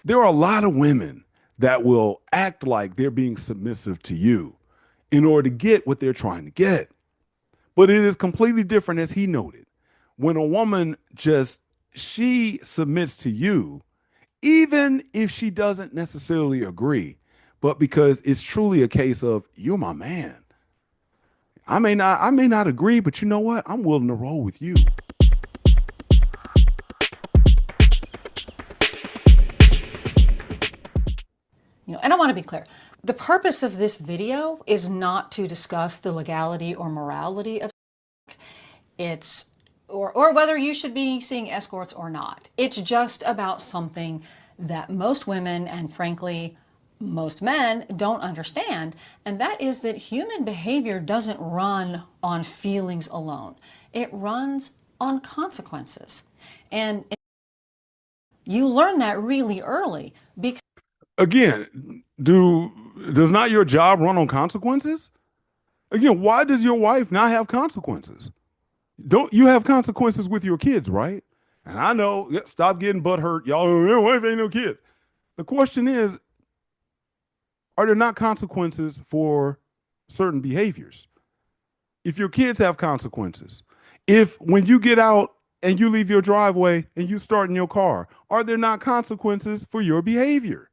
There are a lot of women that will act like they're being submissive to you in order to get what they're trying to get. But it is completely different, as he noted. When a woman just she submits to you, even if she doesn't necessarily agree, but because it's truly a case of you're my man. I may not agree, but you know what? I'm willing to roll with you. And I want to be clear. The purpose of this video is not to discuss the legality or morality of it's or whether you should be seeing escorts or not. It's just about something that most women and frankly most men don't understand, and that is that human behavior doesn't run on feelings alone. It runs on consequences. And you learn that really early because Again, does not your job run on consequences? Again, why does your wife not have consequences? Don't you have consequences with your kids, right? And I know, yeah, stop getting butt hurt. Y'all, your wife ain't no kids. The question is, are there not consequences for certain behaviors? If your kids have consequences, if when you get out and you leave your driveway and you start in your car, are there not consequences for your behavior?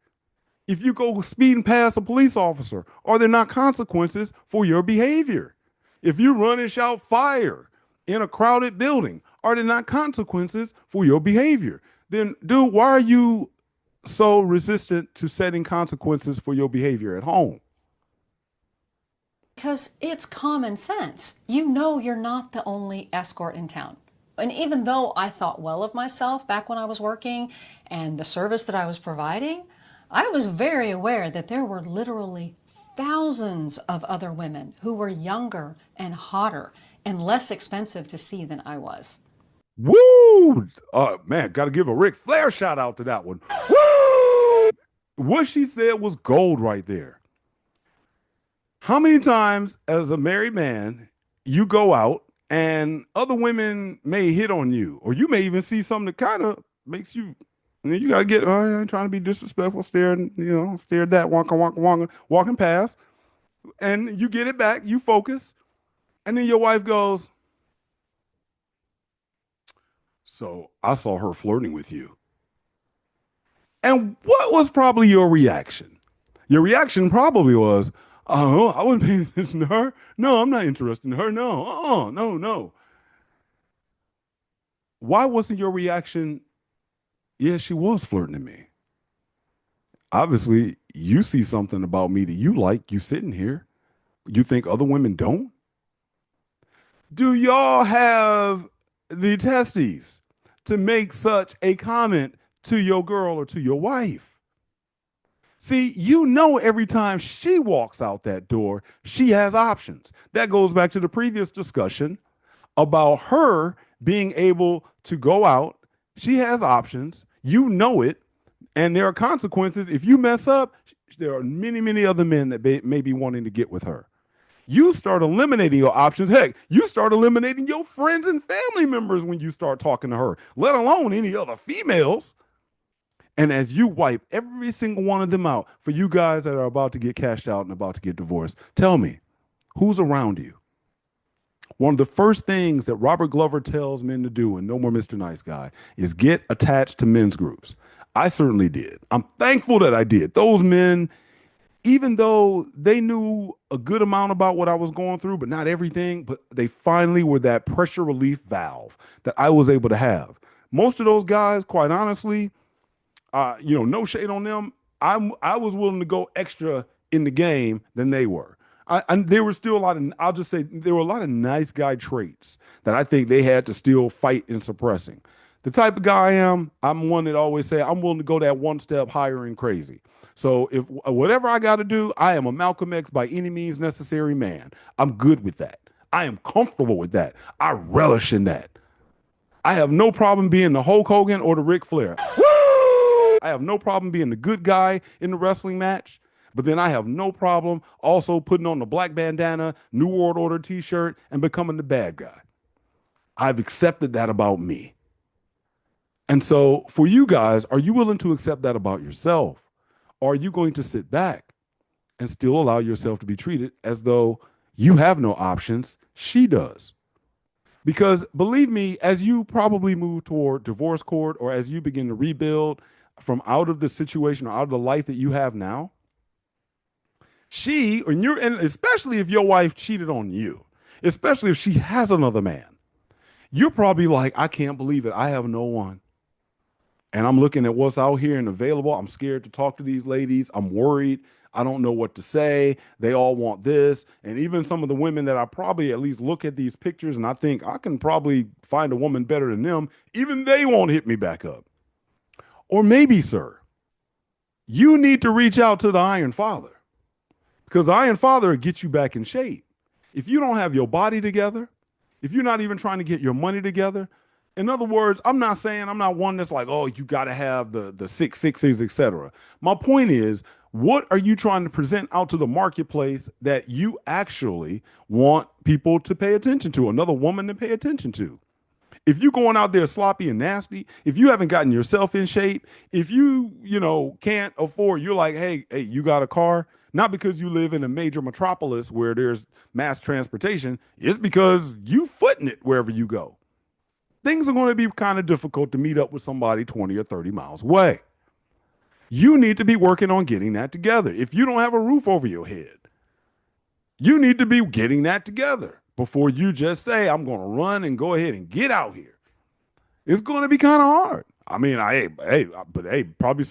If you go speeding past a police officer, are there not consequences for your behavior? If you run and shout fire in a crowded building, are there not consequences for your behavior? Then, dude, why are you so resistant to setting consequences for your behavior at home? it's common sense. You know you're not the only escort in town. And even though I thought well of myself back when I was working and the service that I was providing, I was very aware that there were literally thousands of other women who were younger and hotter and less expensive to see than I was. Woo! Man, got to give a Ric Flair shout out to that one. Woo! What she said was gold right there. How many times, as a married man, you go out and other women may hit on you, or you may even see something that kind of makes you. And then you gotta get. Oh, I ain't trying to be disrespectful, staring, stared that, walking past, and you get it back. You focus, and then your wife goes, "So I saw her flirting with you." And what was probably your reaction? Your reaction probably was, "Oh, I wasn't paying attention to her. No, I'm not interested in her. No, no, no." Why wasn't your reaction, yeah, she was flirting to me? Obviously, you see something about me that you like. You sitting here. You think other women don't? Do y'all have the testes to make such a comment to your girl or to your wife? See, you know, every time she walks out that door, she has options. That goes back to the previous discussion about her being able to go out. She has options. You know it. And there are consequences. If you mess up, there are many, many other men that may be wanting to get with her. You start eliminating your options. Heck, you start eliminating your friends and family members when you start talking to her, let alone any other females. And as you wipe every single one of them out, for you guys that are about to get cashed out and about to get divorced, tell me, who's around you? One of the first things that Robert Glover tells men to do in No More Mr. Nice Guy is get attached to men's groups. I certainly did. I'm thankful that I did. Those men, even though they knew a good amount about what I was going through, but not everything, but they finally were that pressure relief valve that I was able to have. Most of those guys, quite honestly, no shade on them. I was willing to go extra in the game than they were. And there were still a lot of, I'll just say, there were a lot of nice guy traits that I think they had to still fight in suppressing. The type of guy I am, I'm one that always say I'm willing to go that one step higher and crazy. So if whatever I got to do, I am a Malcolm X by any means necessary man. I'm good with that. I am comfortable with that. I relish in that. I have no problem being the Hulk Hogan or the Ric Flair. Woo! I have no problem being the good guy in the wrestling match. But then I have no problem also putting on the black bandana, New World Order t-shirt, and becoming the bad guy. I've accepted that about me. And so, for you guys, are you willing to accept that about yourself? Or are you going to sit back and still allow yourself to be treated as though you have no options? She does. Because believe me, as you probably move toward divorce court or as you begin to rebuild from out of the situation or out of the life that you have now, and especially if your wife cheated on you, especially if she has another man, you're probably like, I can't believe it. I have no one. And I'm looking at what's out here and available. I'm scared to talk to these ladies. I'm worried. I don't know what to say. They all want this. And even some of the women that I probably at least look at these pictures and I think I can probably find a woman better than them, even they won't hit me back up. Or maybe, sir, you need to reach out to the Iron Father because the Iron Father will get you back in shape. If you don't have your body together, if you're not even trying to get your money together, in other words, I'm not saying I'm not one that's like, oh, you got to have the 6 6s, etc. My point is, what are you trying to present out to the marketplace that you actually want people to pay attention to, another woman to pay attention to? If you're going out there sloppy and nasty, if you haven't gotten yourself in shape, if can't afford, you're like, hey, you got a car, not because you live in a major metropolis where there's mass transportation, it's because you footing it wherever you go. Things are going to be kind of difficult to meet up with somebody 20 or 30 miles away. You need to be working on getting that together. If you don't have a roof over your head, you need to be getting that together before you just say, I'm going to run and go ahead and get out here. It's going to be kind of hard. I mean, probably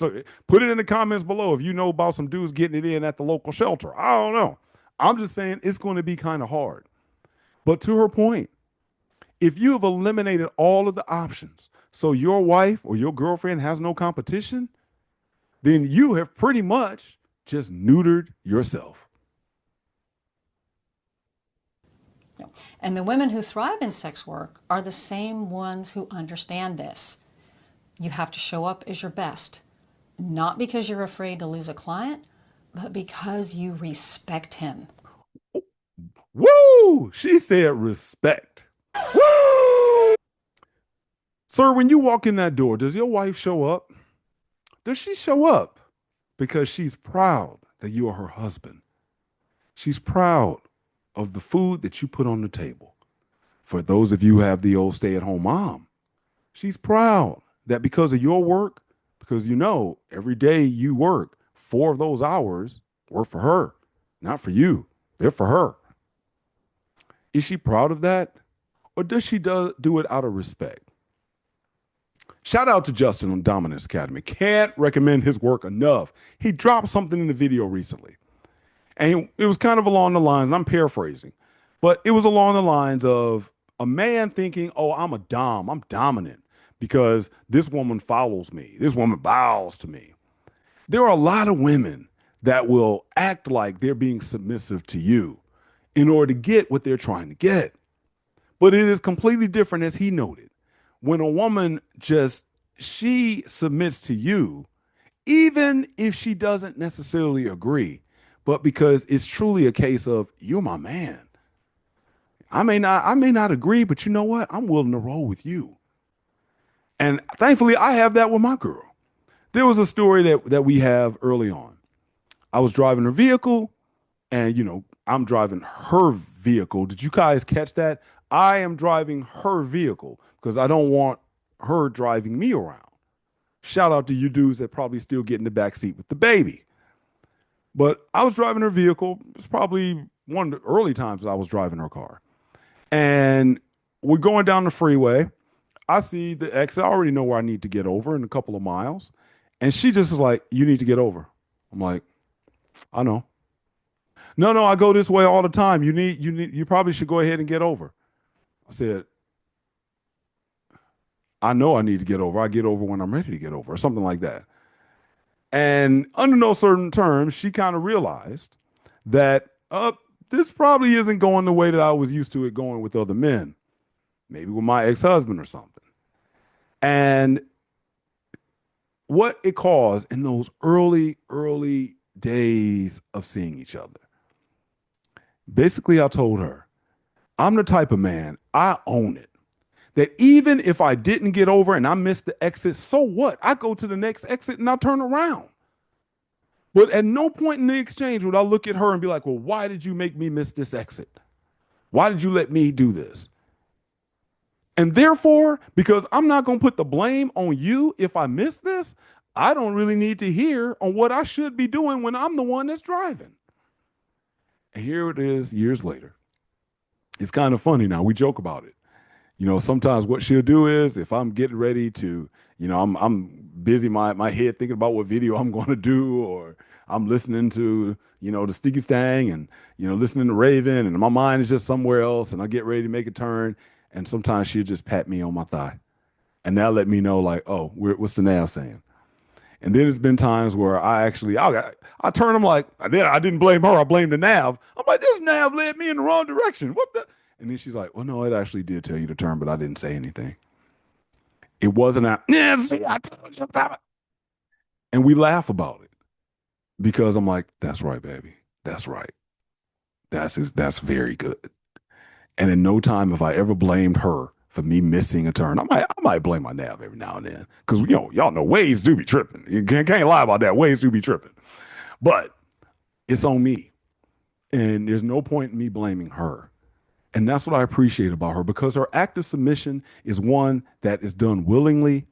put it in the comments below if you know about some dudes getting it in at the local shelter. I don't know. I'm just saying it's going to be kind of hard. But to her point, if you have eliminated all of the options, so your wife or your girlfriend has no competition, then you have pretty much just neutered yourself. And the women who thrive in sex work are the same ones who understand this. You have to show up as your best, not because you're afraid to lose a client, but because you respect him. Woo! She said respect. Woo! Sir, when you walk in that door, does your wife show up? Does she show up because she's proud that you are her husband? She's proud of the food that you put on the table. For those of you who have the old stay-at-home mom, she's proud that because of your work, because every day you work, 4 of those hours work for her, not for you. They're for her. Is she proud of that? Or does she do it out of respect? Shout out to Justin on Dominance Academy. Can't recommend his work enough. He dropped something in the video recently. And it was kind of along the lines, and I'm paraphrasing, but it was along the lines of a man thinking, oh, I'm dominant because this woman follows me. This woman bows to me. There are a lot of women that will act like they're being submissive to you in order to get what they're trying to get. But it is completely different, as he noted. When a woman she submits to you, even if she doesn't necessarily agree, but because it's truly a case of you're my man. I may not agree, but you know what? I'm willing to roll with you. And thankfully, I have that with my girl. There was a story that we have early on. I was driving her vehicle, and I'm driving her vehicle. Did you guys catch that? I am driving her vehicle because I don't want her driving me around. Shout out to you dudes that probably still get in the back seat with the baby. But I was driving her vehicle. It's probably one of the early times that I was driving her car. And we're going down the freeway. I see the exit. I already know where I need to get over in a couple of miles. And she just is like, you need to get over. I'm like, I know. No, I go this way all the time. You probably should go ahead and get over. I said, I know I need to get over. I get over when I'm ready to get over, or something like that. And under no certain terms, she kind of realized that this probably isn't going the way that I was used to it going with other men, maybe with my ex-husband or something. And what it caused in those early days of seeing each other. Basically, I told her, I'm the type of man, I own it, that even if I didn't get over and I missed the exit, so what? I go to the next exit and I turn around. But at no point in the exchange would I look at her and be like, well, why did you make me miss this exit? Why did you let me do this? And therefore, because I'm not going to put the blame on you if I miss this, I don't really need to hear on what I should be doing when I'm the one that's driving. And here it is years later. It's kind of funny now. We joke about it. Sometimes what she'll do is if I'm getting ready to, I'm busy my head thinking about what video I'm going to do, or I'm listening to, the Sticky Stang and, listening to Raven, and my mind is just somewhere else, and I get ready to make a turn. And sometimes she'll just pat me on my thigh, and that'll let me know, like, oh, what's the nav saying? And then there's been times where I turn them like, then I didn't blame her, I blamed the nav. I'm like, this nav led me in the wrong direction. What the? And then she's like, well, no, it actually did tell you to turn, but I didn't say anything. It wasn't a, yeah, see, I told you about it. And we laugh about it because I'm like, that's right, baby. That's right. That's very good. And in no time have I ever blamed her for me missing a turn. I might blame my nav every now and then because y'all know ways do be tripping. You can't lie about that. Ways do be tripping, but it's on me, and there's no point in me blaming her. And that's what I appreciate about her, because her act of submission is one that is done willingly.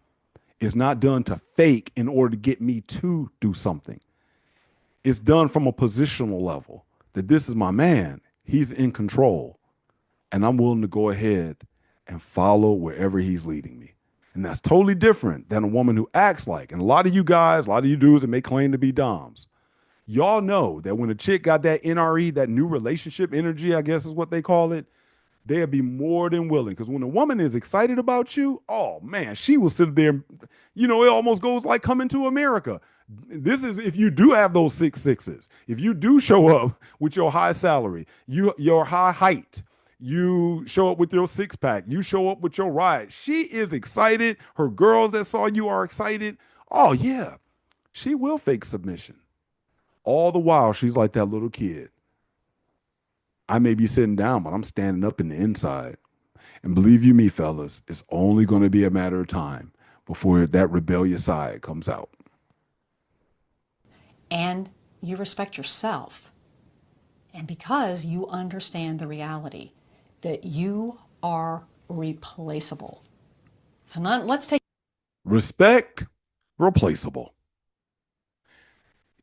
It's not done to fake in order to get me to do something. It's done from a positional level that this is my man. He's in control, and I'm willing to go ahead and follow wherever he's leading me. And that's totally different than a woman who acts like, and a lot of you guys, a lot of you dudes that may claim to be doms, y'all know that when a chick got that NRE, that new relationship energy, I guess is what they call it, they'll be more than willing. Because when a woman is excited about you, oh man, she will sit there. It almost goes like Coming to America. This is if you do have those 6'6s, if you do show up with your high salary, your high height, you show up with your six pack, you show up with your ride. She is excited. Her girls that saw you are excited. Oh yeah, she will fake submission. All the while, she's like that little kid. I may be sitting down, but I'm standing up in the inside. And believe you me, fellas, it's only going to be a matter of time before that rebellious side comes out. And you respect yourself. And because you understand the reality that you are replaceable. So now let's take respect, replaceable.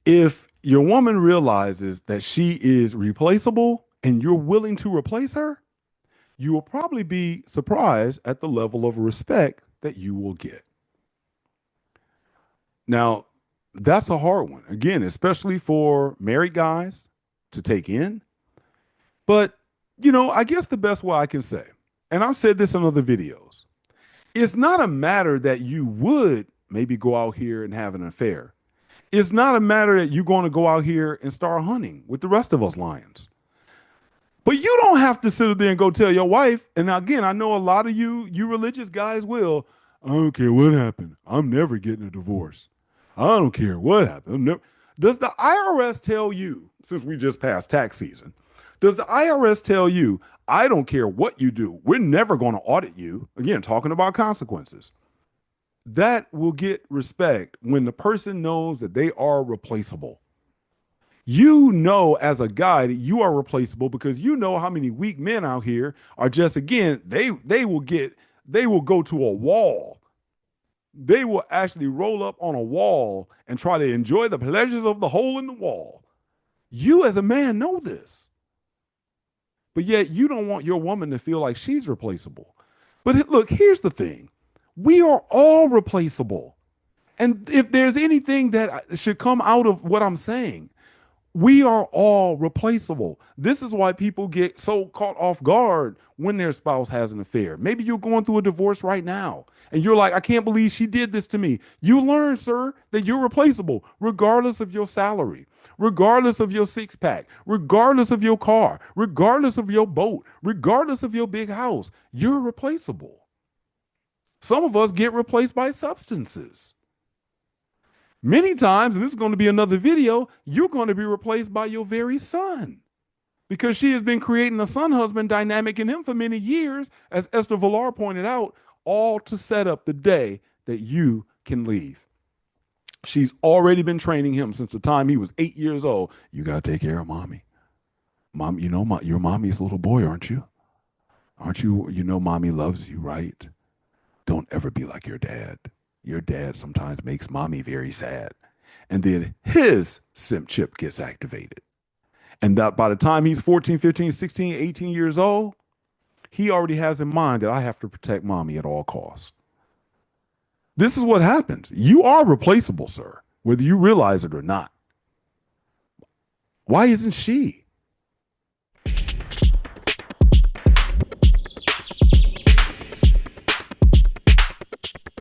If your woman realizes that she is replaceable and you're willing to replace her, you will probably be surprised at the level of respect that you will get. Now, that's a hard one, again, especially for married guys to take in. But, I guess the best way I can say, and I've said this in other videos, it's not a matter that you would maybe go out here and have an affair. It's not a matter that you're going to go out here and start hunting with the rest of us lions. But you don't have to sit there and go tell your wife. And again, I know a lot of you religious guys will. I don't care what happened. I'm never getting a divorce. I don't care what happened. Does the IRS tell you, since we just passed tax season, does the IRS tell you, I don't care what you do, we're never going to audit you? Again, talking about consequences. That will get respect when the person knows that they are replaceable. As a guy that you are replaceable because you know how many weak men out here are just, again, they will go to a wall. They will actually roll up on a wall and try to enjoy the pleasures of the hole in the wall. You as a man know this. But yet you don't want your woman to feel like she's replaceable. But look, here's the thing. We are all replaceable. And if there's anything that should come out of what I'm saying, we are all replaceable. This is why people get so caught off guard when their spouse has an affair. Maybe you're going through a divorce right now and you're like, I can't believe she did this to me. You learn, sir, that you're replaceable regardless of your salary, regardless of your six pack, regardless of your car, regardless of your boat, regardless of your big house. You're replaceable. Some of us get replaced by substances. Many times, and this is going to be another video, you're going to be replaced by your very son because she has been creating a son husband dynamic in him for many years, as Esther Villar pointed out, all to set up the day that you can leave. She's already been training him since the time he was 8 years old. You got to take care of mommy. Mom, you know, you're mommy's little boy, aren't you? Aren't you? You know, mommy loves you, right? Don't ever be like your dad. Your dad sometimes makes mommy very sad. And then his simp chip gets activated. And that by the time he's 14, 15, 16, 18 years old, he already has in mind that I have to protect mommy at all costs. This is what happens. You are replaceable, sir, whether you realize it or not. Why isn't she?